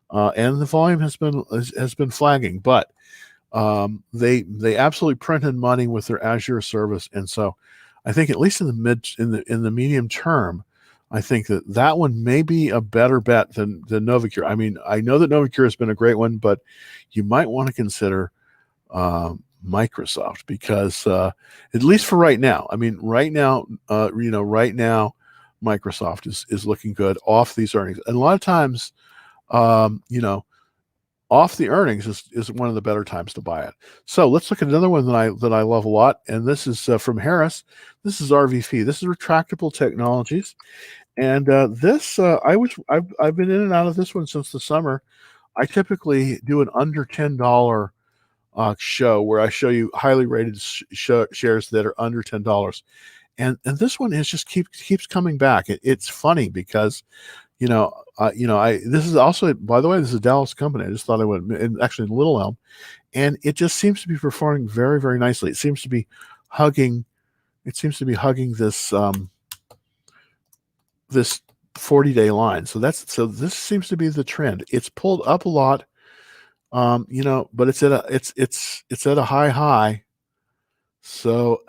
and the volume has been flagging. But they absolutely printed money with their Azure service, and so I think at least in the medium term, I think that one may be a better bet than Novacure. I mean, I know that Novacure has been a great one, but you might want to consider Microsoft, because at least for right now. I mean, right now, Microsoft is looking good off these earnings, and a lot of times, off the earnings is one of the better times to buy it. So let's look at another one that I love a lot, and this is from Harris. This is RVP. This is Retractable Technologies, and I've been in and out of this one since the summer. I typically do an under $10 show where I show you highly rated shares that are under $10. And this one just keeps coming back. It's funny because, this is also, by the way, this is a Dallas company. I just thought I would, and actually Little Elm, and it just seems to be performing very, very nicely. It seems to be hugging this this 40-day line. So this seems to be the trend. It's pulled up a lot, but it's at a high. So.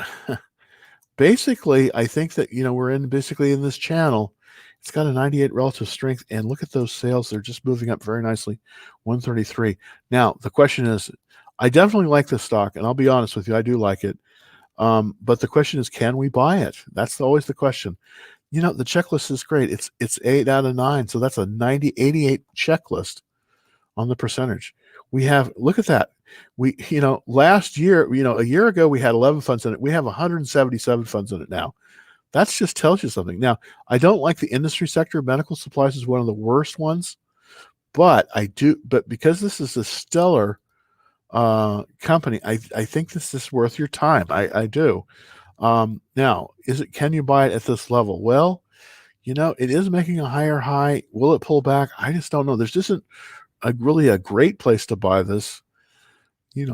Basically, I think that, we're basically in this channel. It's got a 98 relative strength, and look at those sales. They're just moving up very nicely, 133. Now, the question is, I definitely like this stock, and I'll be honest with you, I do like it. But the question is, can we buy it? That's always the question. The checklist is great. It's 8 out of 9, so that's a 88 checklist on the percentage. We have, look at that. Last year, a year ago, we had 11 funds in it. We have 177 funds in it now. That just tells you something. Now, I don't like the industry sector. Medical supplies is one of the worst ones, but because this is a stellar company, I think this is worth your time. I do. Now, can you buy it at this level? Well, it is making a higher high. Will it pull back? I just don't know. There's just really a great place to buy this.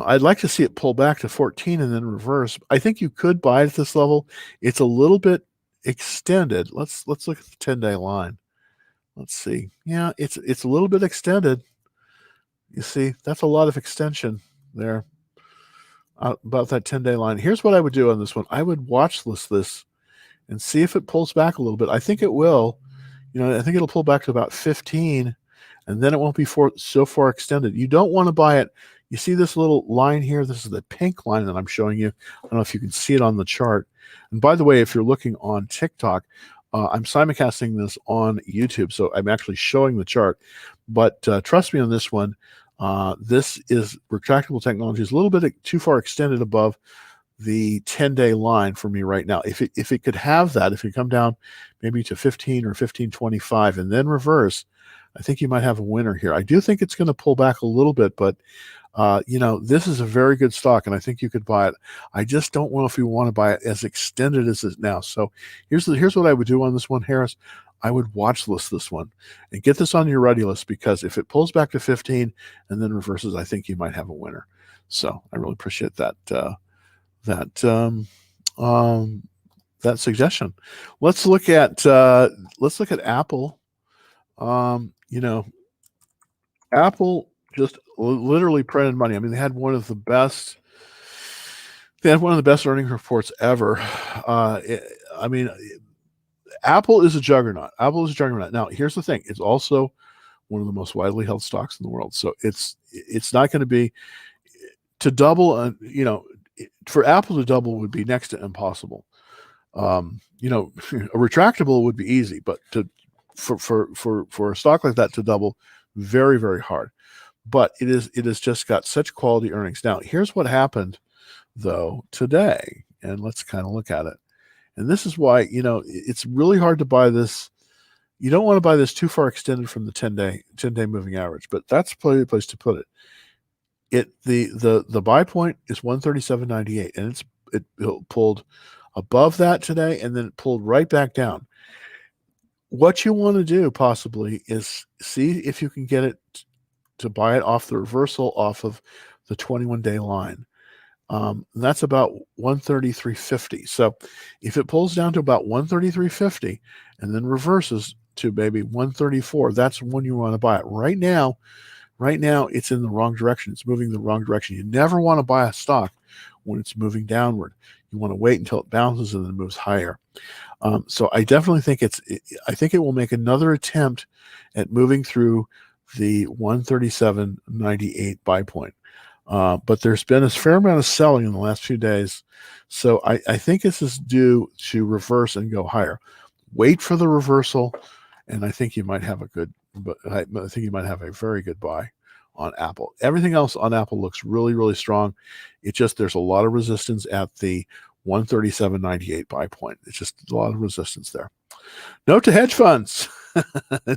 I'd like to see it pull back to 14 and then reverse. I think you could buy it at this level. It's a little bit extended. Let's look at the 10-day line. Let's see. Yeah, it's a little bit extended. You see, that's a lot of extension there about that 10-day line. Here's what I would do on this one. I would watch this and see if it pulls back a little bit. I think it will. I think it'll pull back to about 15, and then it won't be so far extended. You don't want to buy it. You see this little line here? This is the pink line that I'm showing you. I don't know if you can see it on the chart. And by the way, if you're looking on TikTok, I'm simulcasting this on YouTube, so I'm actually showing the chart. But trust me on this one. This is retractable technology. Is a little bit too far extended above the 10-day line for me right now. If it could have that, if it come down maybe to 15 or 15.25 and then reverse, I think you might have a winner here. I do think it's going to pull back a little bit, but this is a very good stock, and I think you could buy it. I just don't know if you want to buy it as extended as it is now. So here's what I would do on this one, Harris. I would watch list this one and get this on your ready list, because if it pulls back to 15 and then reverses, I think you might have a winner. So I really appreciate that that suggestion. Let's look at Apple. Apple just literally printed money. I mean, they had one of the best earnings reports ever. Apple is a juggernaut. Now, here's the thing. It's also one of the most widely held stocks in the world. So it's not going to be to double, for Apple to double would be next to impossible. A retractable would be easy, but for a stock like that to double, very, very hard. But it has just got such quality earnings. Now, here's what happened though today, and let's kind of look at it. And this is why, it's really hard to buy this. You don't want to buy this too far extended from the 10-day moving average, but that's probably the place to put it. The buy point is 137.98, and it pulled above that today, and then it pulled right back down. What you want to do possibly is see if you can get it to buy it off the reversal off of the 21-day line. That's about 133.50. So if it pulls down to about 133.50 and then reverses to maybe 134, that's when you want to buy it. Right now, it's in the wrong direction. It's moving the wrong direction. You never want to buy a stock when it's moving downward. You want to wait until it bounces and then moves higher. So I definitely think I think it will make another attempt at moving through the 137.98 buy point. But there's been a fair amount of selling in the last few days. So I think this is due to reverse and go higher. Wait for the reversal, and I think you might have a very good buy on Apple. Everything else on Apple looks really, really strong. There's a lot of resistance at the 137.98 buy point. It's just a lot of resistance there. Note to hedge funds.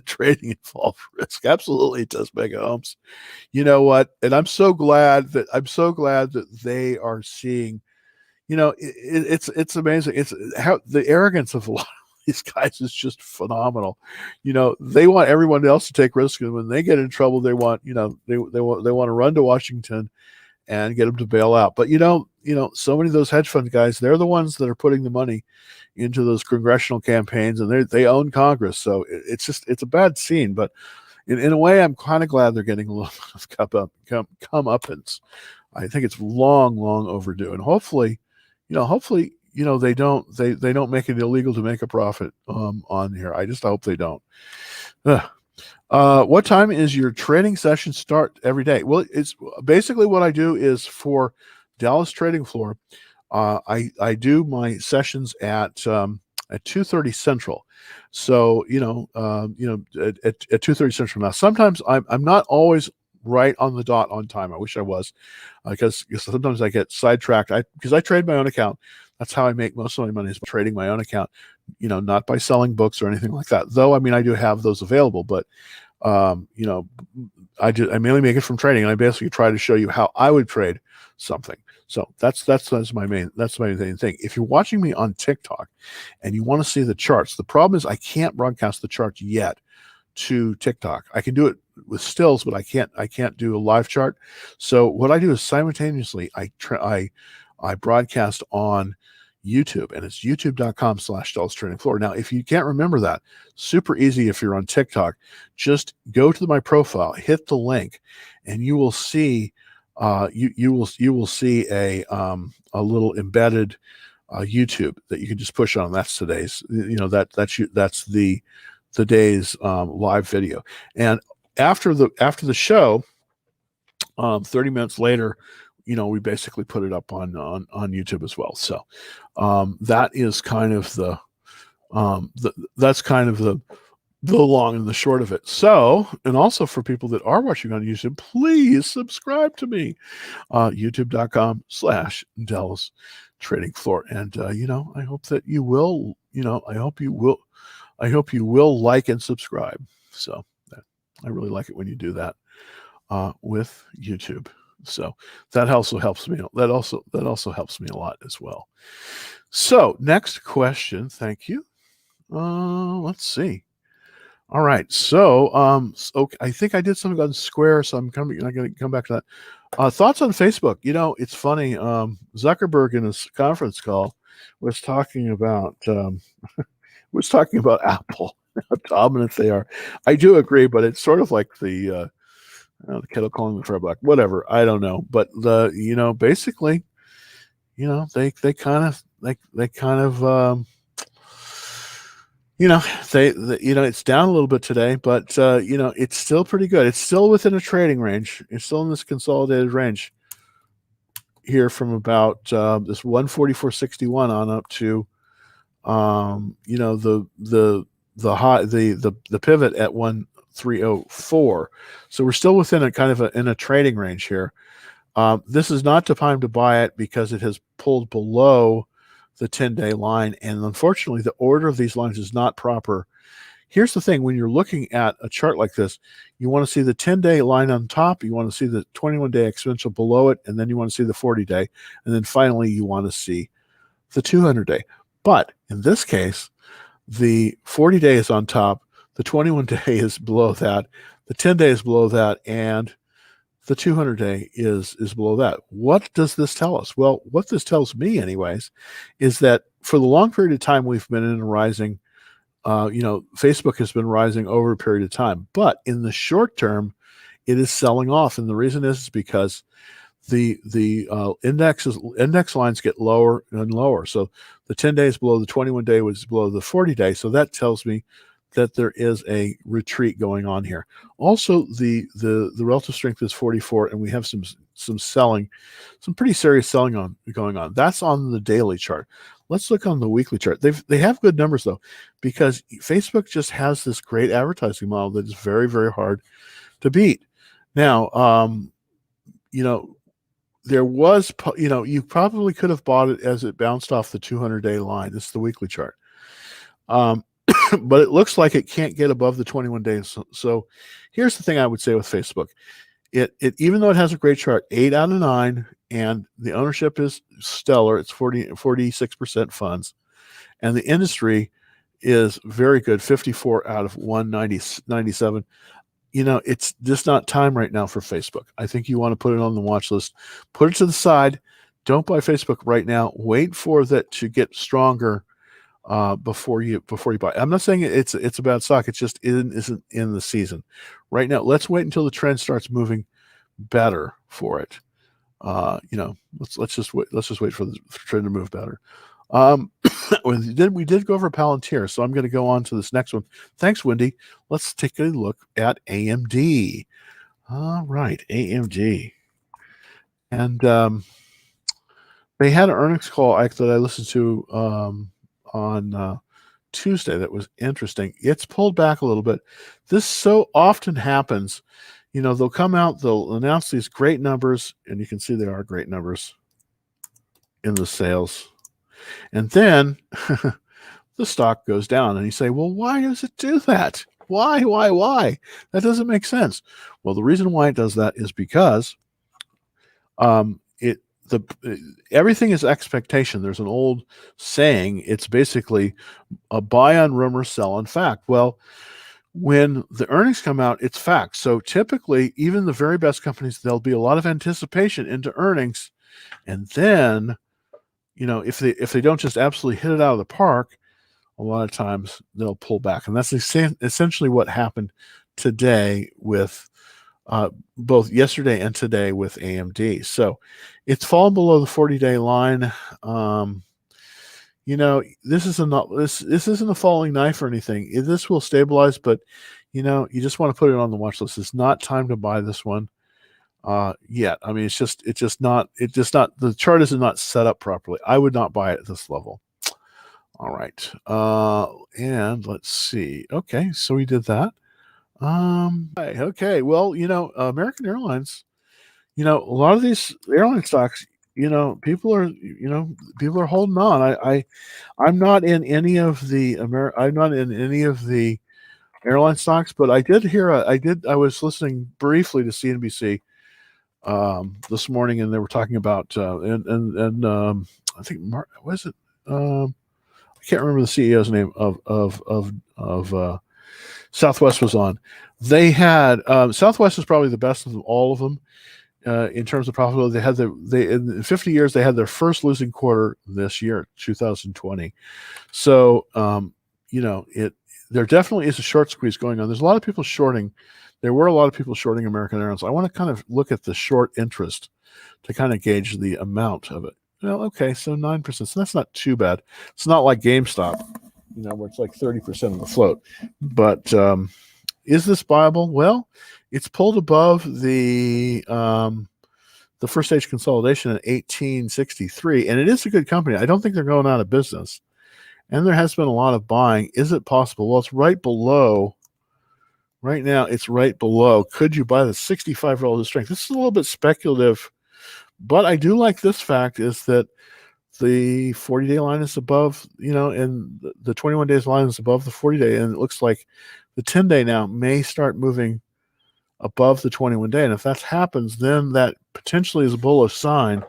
Trading at fall risk. Absolutely, it does make humps. You know what? And I'm so glad that they are seeing. It's amazing. It's how the arrogance of a lot of these guys is just phenomenal. They want everyone else to take risks, and when they get in trouble, they want they want to run to Washington and get them to bail out. But so many of those hedge fund guys, they're the ones that are putting the money into those congressional campaigns, and they own Congress. So it's a bad scene. But in a way, I'm kind of glad they're getting a little bit of comeuppance. I think it's long overdue, and hopefully they don't make it illegal to make a profit on here. I just hope they don't. What time is your trading session start every day? Well, it's basically what I do is for Dallas Trading Floor. I do my sessions at 2:30 Central. So at 2:30 Central. Now sometimes I'm not always right on the dot on time. I wish I was, because sometimes I get sidetracked. Because I trade my own account. That's how I make most of my money, is by trading my own account. Not by selling books or anything like that. Though I mean I do have those available, but um, you know, I mainly make it from trading, and I basically try to show you how I would trade something. So that's my main thing. If you're watching me on TikTok and you want to see the charts, the problem is I can't broadcast the charts yet to TikTok. I can do it with stills, but I can't do a live chart. So what I do is simultaneously I broadcast on YouTube, and it's youtube.com/Dallas Trading Floor. Now, if you can't remember that, super easy. If you're on TikTok, just go to my profile, hit the link, and you will see you will see a little embedded YouTube that you can just push on. That's today's. That's the day's live video. And after the show, 30 minutes later, we basically put it up on YouTube as well. So that is kind of that's kind of the long and the short of it. So, and also for people that are watching on YouTube, please subscribe to me, youtube.com/Dallas Trading Floor. And I hope that you will, I hope you will like and subscribe. So I really like it when you do that with YouTube. So that also helps me. That also helps me a lot as well. So next question. Thank you. Let's see. All right. So okay, I think I did something on Square, so I'm going to come back to that. Thoughts on Facebook? It's funny. Zuckerberg in his conference call was talking about Apple, how dominant they are. I do agree, but it's sort of like the kettle calling the kettle black, whatever. I don't know, but basically, they kind of it's down a little bit today, but it's still pretty good. It's still within a trading range. It's still in this consolidated range here from about this 144.61 on up to the pivot at 1,304. So we're still within a kind of in a trading range here. This is not the time to buy it because it has pulled below the 10-day line, and unfortunately the order of these lines is not proper. Here's the thing: when you're looking at a chart like this, you want to see the 10-day line on top, you want to see the 21-day exponential below it, and then you want to see the 40-day, and then finally you want to see the 200-day. But in this case, the 40-day is on top, the 21-day is below that, the 10-day is below that, and the 200-day is below that. What does this tell us? Well, what this tells me anyways is that for the long period of time we've been in a rising, Facebook has been rising over a period of time. But in the short term, it is selling off. And the reason is because the index lines get lower and lower. So the 10-day is below the 21-day, was below the 40-day. So that tells me that there is a retreat going on here. Also, the relative strength is 44, and we have some selling, some pretty serious selling going on. That's on the daily chart. Let's look on the weekly chart. They have good numbers though, because Facebook just has this great advertising model that is very, very hard to beat. Now, there was, you probably could have bought it as it bounced off the 200-day line. This is the weekly chart. But it looks like it can't get above the 21 days. So here's the thing I would say with Facebook. It even though it has a great chart, 8 out of 9, and the ownership is stellar. It's 46% funds. And the industry is very good, 54 out of 197. It's just not time right now for Facebook. I think you want to put it on the watch list. Put it to the side. Don't buy Facebook right now. Wait for that to get stronger before you buy. I'm not saying it's a bad stock. It just isn't in the season right now. Let's wait until the trend starts moving better for it. Let's just wait for the trend to move better. We did go over Palantir, so I'm going to go on to this next one. Thanks, Wendy. Let's take a look at AMD. All right, AMD. And they had an earnings call that I listened to on Tuesday that was interesting. It's pulled back a little bit. This so often happens. They'll come out, they'll announce these great numbers, and you can see they are great numbers in the sales. And then the stock goes down, and you say, well, why does it do that? Why? That doesn't make sense. Well, the reason why it does that is because everything is expectation. There's an old saying. It's basically a buy on rumor, sell on fact. Well, when the earnings come out, it's fact. So typically, even the very best companies, there'll be a lot of anticipation into earnings, and then, if they don't just absolutely hit it out of the park, a lot of times they'll pull back, and that's essentially what happened today with both yesterday and today with AMD. So it's fallen below the 40-day line. This isn't a falling knife or anything. This will stabilize, but you just want to put it on the watch list. It's not time to buy this one yet. I mean, it's just not. The chart is not set up properly. I would not buy it at this level. All right. And let's see. Okay, so we did that. Okay. Well, American Airlines, a lot of these airline stocks, people are holding on. I'm not in any of the airline stocks, but I did hear I was listening briefly to CNBC this morning, and they were talking about I think was it I can't remember the CEO's name of Southwest was on. They had Southwest is probably the best of all of them in terms of profitability. They in 50 years they had their first losing quarter this year, 2020. So there definitely is a short squeeze going on. There's a lot of people shorting. There were a lot of people shorting American Airlines. I want to kind of look at the short interest to kind of gauge the amount of it. Well, okay, so 9%. So that's not too bad. It's not like GameStop, where it's like 30% of the float. But is this viable? Well, it's pulled above the first stage consolidation at 1863, and it is a good company. I don't think they're going out of business. And there has been a lot of buying. Is it possible? Well, it's right below. Right now, it's right below. Could you buy the 65 relative strength? This is a little bit speculative, but I do like this fact is that the 40-day line is above, and the 21 days line is above the 40-day, and it looks like the 10-day now may start moving above the 21-day. And if that happens, then that potentially is a bullish sign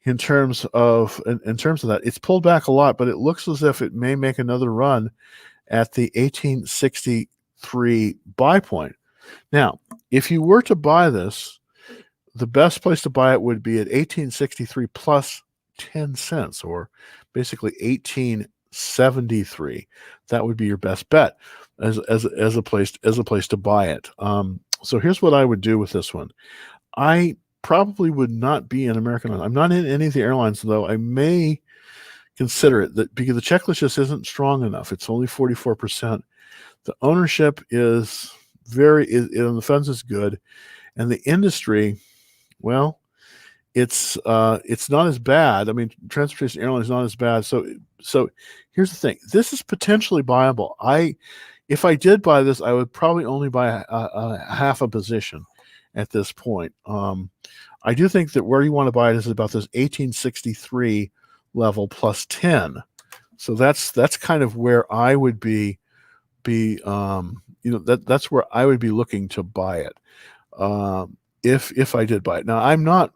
in terms of that. It's pulled back a lot, but it looks as if it may make another run at the 1863 buy point. Now, if you were to buy this, the best place to buy it would be at 1863 plus 10 cents, or basically 1873. That would be your best bet as a place to buy it. So here's what I would do with this one. I probably would not be in American. I'm not in any of the airlines, though. I may consider it because the checklist just isn't strong enough. It's only 44%. The ownership is on the fence is good, and the industry, well, it's not as bad. I mean, transportation airline is not as bad. So here's the thing. This is potentially buyable. If I did buy this, I would probably only buy a half a position at this point. I do think that where you want to buy it is about this 1863 level plus 10. So that's kind of where I would be that's where I would be looking to buy it. If I did buy it. Now I'm not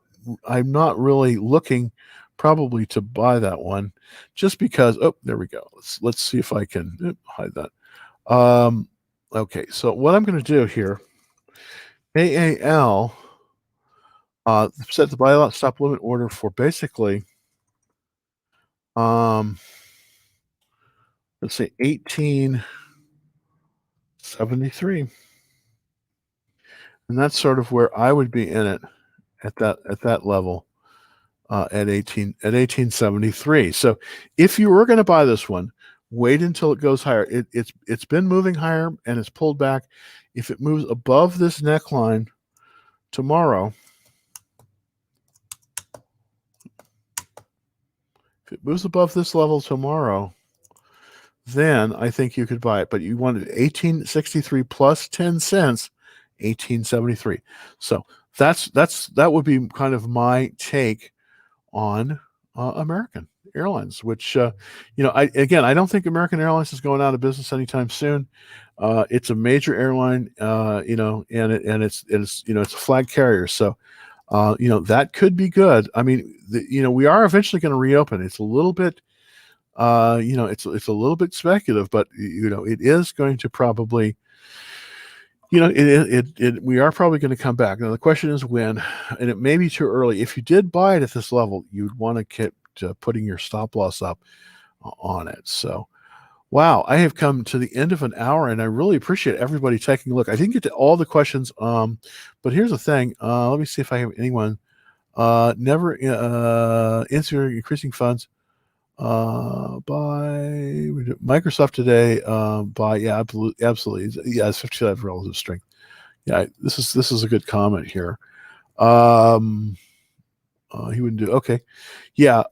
really looking probably to buy that one, just because. Oh, there we go. Let's see if I can hide that. Okay, so what I'm going to do here, AAL set the buy lot stop limit order for basically let's say 1873, and that's sort of where I would be in it at that level. at 1873. So if you were going to buy this one, wait until it goes higher. It's been moving higher and it's pulled back. If it moves above this neckline tomorrow, if it moves above this level tomorrow, then I think you could buy it. But you wanted 1863 plus 10 cents, 1873. So that would be kind of my take on American Airlines, which I don't think American Airlines is going out of business anytime soon. It's a major airline, and it's a flag carrier, so that could be good. I mean, we are eventually going to reopen. It's a little bit, it's a little bit speculative, but it is going to probably. We are probably going to come back. Now, the question is when, and it may be too early. If you did buy it at this level, you'd want to keep putting your stop loss up on it. So, wow, I have come to the end of an hour, and I really appreciate everybody taking a look. I didn't get to all the questions, but here's the thing. Let me see if I have anyone. Never answering increasing funds. By Microsoft today, absolutely, yeah, it's 55 relative strength. Yeah, this is a good comment here. He wouldn't do okay. Yeah.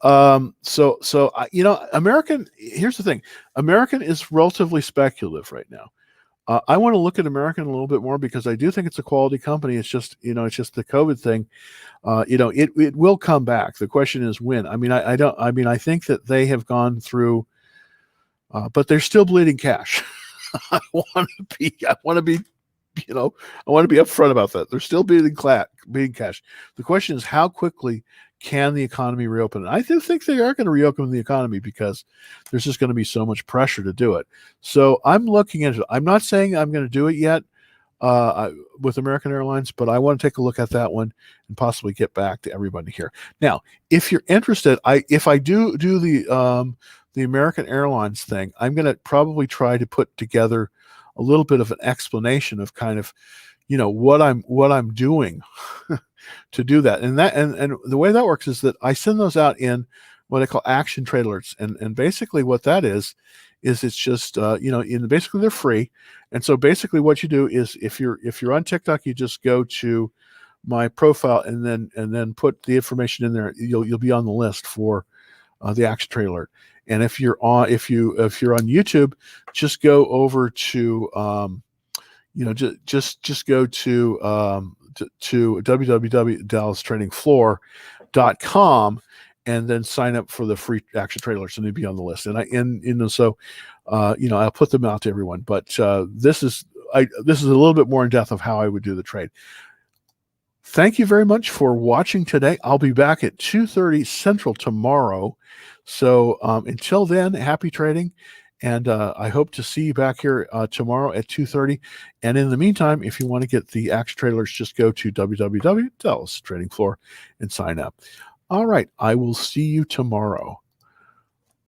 So American. Here's the thing. American is relatively speculative right now. I want to look at American a little bit more because I do think it's a quality company. It's just it's just the COVID thing. It will come back. The question is when. I mean, I think that they have gone through, but they're still bleeding cash. I want to be upfront about that. They're still bleeding cash. The question is how quickly can the economy reopen? And I do think they are going to reopen the economy because there's just going to be so much pressure to do it. So I'm looking into it. I'm not saying I'm going to do it yet with American Airlines, but I want to take a look at that one and possibly get back to everybody here. Now, if you're interested, if I do the American Airlines thing, I'm going to probably try to put together a little bit of an explanation of kind of, what I'm doing to do that. And the way that works is that I send those out in what I call action trade alerts. And basically what that is it's just, basically they're free. And so basically what you do is if you're on TikTok, you just go to my profile and then put the information in there. You'll be on the list for the action trade alert. And if you're on YouTube, just go over to just go to www.dallastradingfloor.com and then sign up for the free action trade alerts and you'll be on the list. I'll put them out to everyone. But this is a little bit more in depth of how I would do the trade. Thank you very much for watching today. I'll be back at 2:30 Central tomorrow. So until then, happy trading. And I hope to see you back here tomorrow at 2:30. And in the meantime, if you want to get the action trade alerts, just go to www.dallastradingfloor and sign up. All right. I will see you tomorrow.